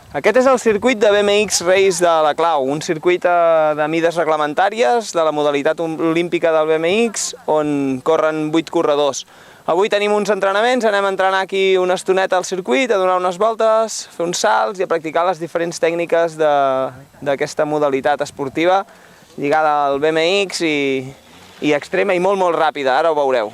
Aquest és el circuit de BMX Race de la Clau, un circuit de mides reglamentàries de la modalitat olímpica del BMX, on corren 8 corredors. Avui tenim uns entrenaments, anem a entrenar aquí una estoneta al circuit, a donar unes voltes, fer uns salts i a practicar les diferents tècniques d'aquesta modalitat esportiva lligada al BMX i extrema i molt ràpida, ara ho veureu.